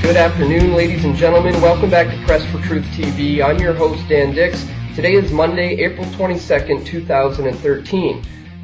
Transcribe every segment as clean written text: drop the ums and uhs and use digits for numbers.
Good afternoon, ladies and gentlemen. Welcome back to Press for Truth TV. I'm your host, Dan Dix. Today is Monday, April 22nd, 2013.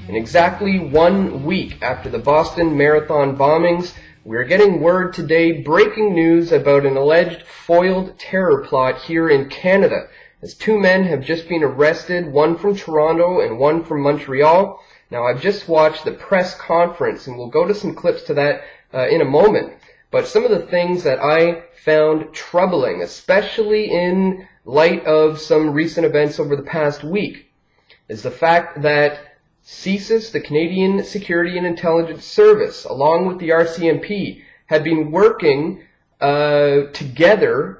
And exactly 1 week after the Boston Marathon bombings, we're getting word today, breaking news about an alleged foiled terror plot here in Canada, as two men have just been arrested, one from Toronto and one from Montreal. Now, I've just watched the press conference, and we'll go to some clips to that in a moment. But some of the things that I found troubling, especially in light of some recent events over the past week, is the fact that CSIS, the Canadian Security and Intelligence Service, along with the RCMP, had been working together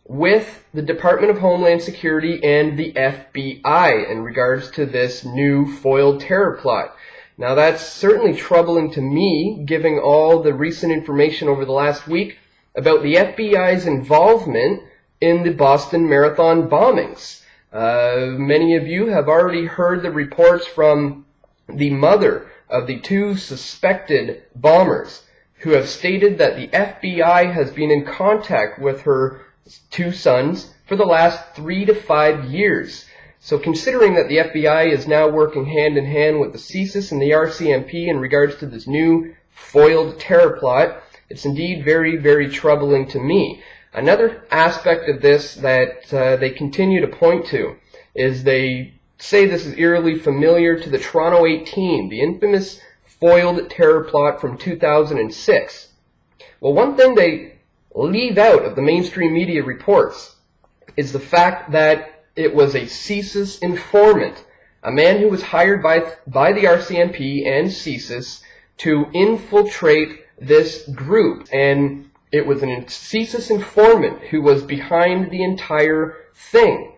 with the Department of Homeland Security and the FBI in regards to this new foiled terror plot. Now, that's certainly troubling to me, given all the recent information over the last week about the FBI's involvement in the Boston Marathon bombings. Many of you have already heard the reports from the mother of the two suspected bombers, who have stated that the FBI has been in contact with her two sons for the last 3 to 5 years. So considering that the FBI is now working hand in hand with the CSIS and the RCMP in regards to this new foiled terror plot, it's indeed very, very troubling to me. Another aspect of this that they continue to point to is they say this is eerily familiar to the Toronto 18, the infamous foiled terror plot from 2006. Well, one thing they leave out of the mainstream media reports is the fact that it was a CSIS informant, a man who was hired by the RCMP and CSIS to infiltrate this group. And it was an CSIS informant who was behind the entire thing.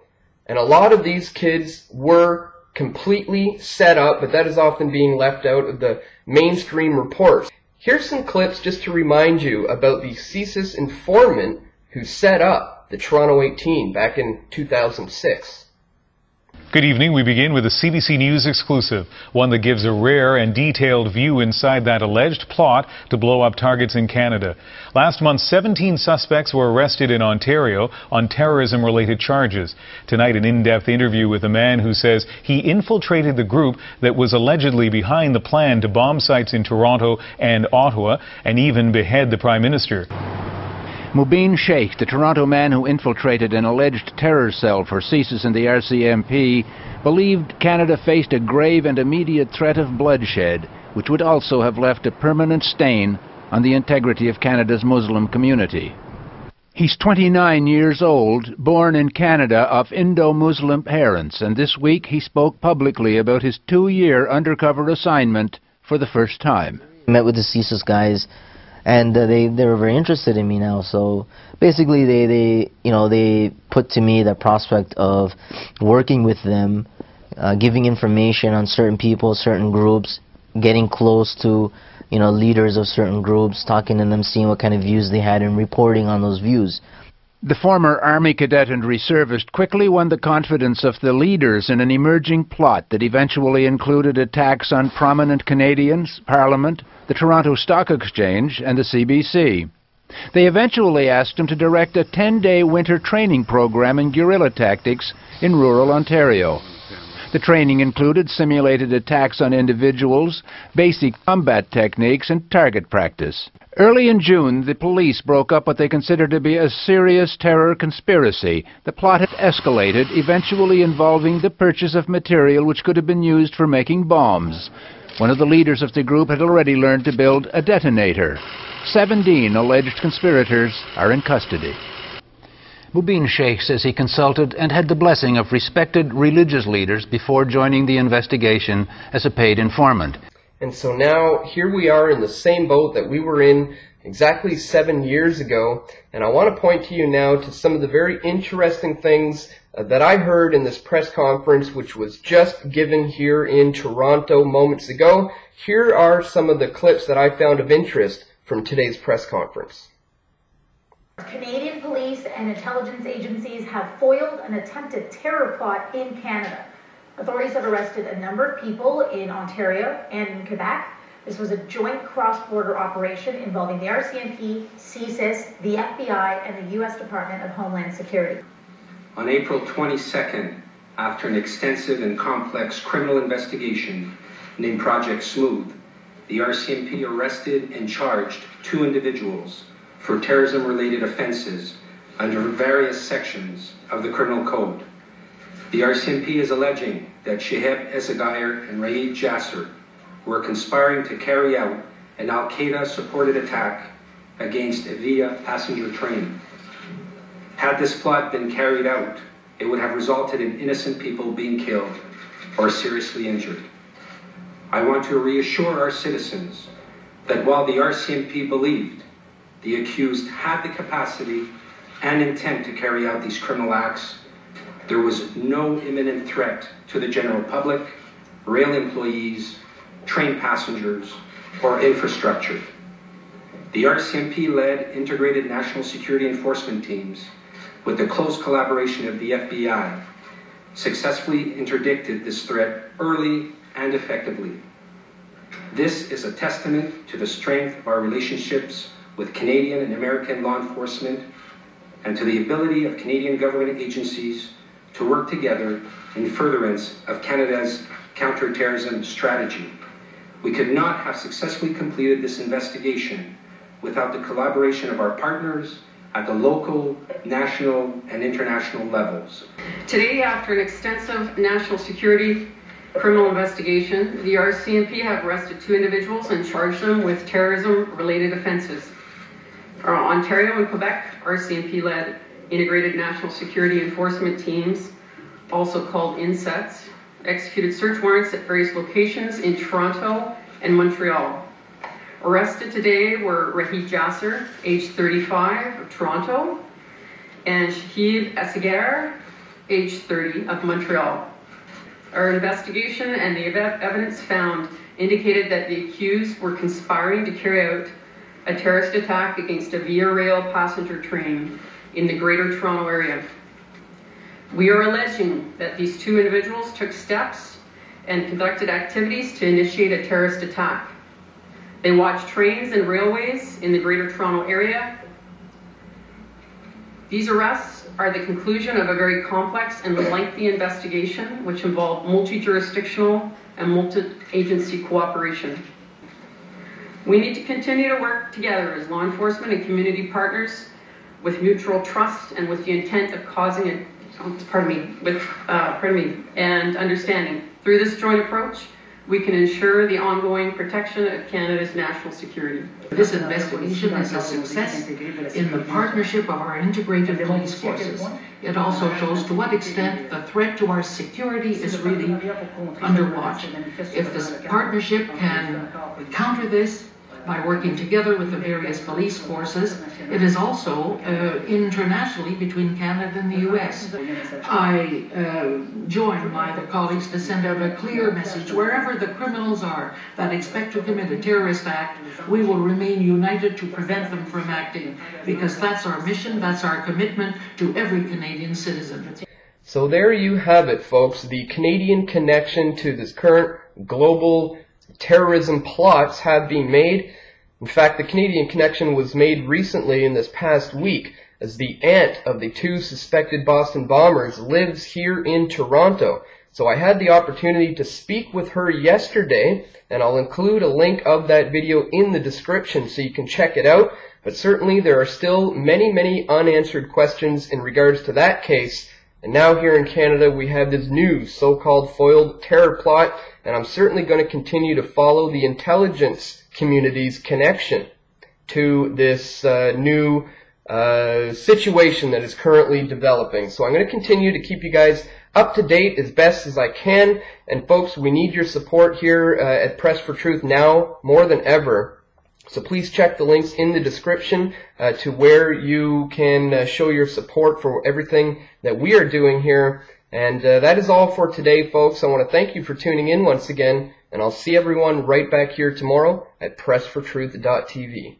And a lot of these kids were completely set up, but that is often being left out of the mainstream reports. Here's some clips just to remind you about the CSIS informant who set up the Toronto 18 back in 2006. Good evening. We begin with a CBC News exclusive, one that gives a rare and detailed view inside that alleged plot to blow up targets in Canada. Last month, 17 suspects were arrested in Ontario on terrorism-related charges. Tonight, an in-depth interview with a man who says he infiltrated the group that was allegedly behind the plan to bomb sites in Toronto and Ottawa and even behead the Prime Minister. Mubin Sheikh, the Toronto man who infiltrated an alleged terror cell for CSIS and the RCMP, believed Canada faced a grave and immediate threat of bloodshed, which would also have left a permanent stain on the integrity of Canada's Muslim community. He's 29 years old, born in Canada of Indo-Muslim parents, and this week he spoke publicly about his 2-year undercover assignment for the first time. I met with the CSIS guys, and they were very interested in me now. So basically, they put to me the prospect of working with them, giving information on certain people, certain groups, getting close to leaders of certain groups, talking to them, seeing what kind of views they had, and reporting on those views. The former Army cadet and reservist quickly won the confidence of the leaders in an emerging plot that eventually included attacks on prominent Canadians, Parliament, the Toronto Stock Exchange, and the CBC. They eventually asked him to direct a 10-day winter training program in guerrilla tactics in rural Ontario. The training included simulated attacks on individuals, basic combat techniques, and target practice. Early in June, the police broke up what they considered to be a serious terror conspiracy. The plot had escalated, eventually involving the purchase of material which could have been used for making bombs. One of the leaders of the group had already learned to build a detonator. 17 alleged conspirators are in custody. Mubin Sheikh says he consulted and had the blessing of respected religious leaders before joining the investigation as a paid informant. And so now, here we are in the same boat that we were in exactly 7 years ago, and I want to point to you now to some of the very interesting things that I heard in this press conference, which was just given here in Toronto moments ago. Here are some of the clips that I found of interest from today's press conference. Canadian police and intelligence agencies have foiled an attempted terror plot in Canada. Authorities have arrested a number of people in Ontario and in Quebec This was a joint cross-border operation involving the RCMP, CSIS, the FBI, and the U.S. Department of Homeland Security. On April 22nd, after an extensive and complex criminal investigation named Project Smooth, the RCMP arrested and charged 2 individuals for terrorism-related offenses under various sections of the Criminal Code. The RCMP is alleging that Shihab Ezzaghair and Raid Jasser were conspiring to carry out an al-Qaeda-supported attack against a Via passenger train. Had this plot been carried out, it would have resulted in innocent people being killed or seriously injured. I want to reassure our citizens that while the RCMP believed the accused had the capacity and intent to carry out these criminal acts, there was no imminent threat to the general public, rail employees, train passengers, or infrastructure. The RCMP led integrated national security enforcement teams with the close collaboration of the FBI, successfully interdicted this threat early and effectively. This is a testament to the strength of our relationships with Canadian and American law enforcement and to the ability of Canadian government agencies to work together in furtherance of Canada's counterterrorism strategy. We could not have successfully completed this investigation without the collaboration of our partners at the local, national, and international levels. Today, after an extensive national security criminal investigation, the RCMP have arrested 2 individuals and charged them with terrorism-related offenses. Ontario and Quebec, RCMP-led Integrated National Security Enforcement Teams, also called INSETs, executed search warrants at various locations in Toronto and Montreal. Arrested today were Raid Jasser, age 35, of Toronto, and Shihab Ezzaghair, age 30, of Montreal. Our investigation and the evidence found indicated that the accused were conspiring to carry out a terrorist attack against a Via Rail passenger train in the Greater Toronto Area. We are alleging that these 2 individuals took steps and conducted activities to initiate a terrorist attack. They watched trains and railways in the Greater Toronto Area. These arrests are the conclusion of a very complex and lengthy investigation which involved multi-jurisdictional and multi-agency cooperation. We need to continue to work together as law enforcement and community partners with mutual trust and with the intent of causing it, and understanding. Through this joint approach, we can ensure the ongoing protection of Canada's national security. This investigation is a success in the partnership of our integrated police forces. It also shows to what extent the threat to our security is really under watch. If this partnership can counter this by working together with the various police forces, it is also internationally between Canada and the U.S. I join my other colleagues to send out a clear message wherever the criminals are that expect to commit a terrorist act. We will remain united to prevent them from acting, because that's our mission, that's our commitment to every Canadian citizen. So there you have it, folks, the Canadian connection to this current global terrorism plots have been made. In fact, the Canadian connection was made recently in this past week, as the aunt of the 2 suspected Boston bombers lives here in Toronto. So I had the opportunity to speak with her yesterday, and I'll include a link of that video in the description so you can check it out. But certainly there are still many unanswered questions in regards to that case. And now here in Canada we have this new so-called foiled terror plot, and I'm certainly going to continue to follow the intelligence community's connection to this new situation that is currently developing. So I'm going to continue to keep you guys up to date as best as I can. And folks, we need your support here at Press for Truth now more than ever. So please check the links in the description to where you can show your support for everything that we are doing here. And that is all for today, folks. I want to thank you for tuning in once again, and I'll see everyone right back here tomorrow at pressfortruth.tv.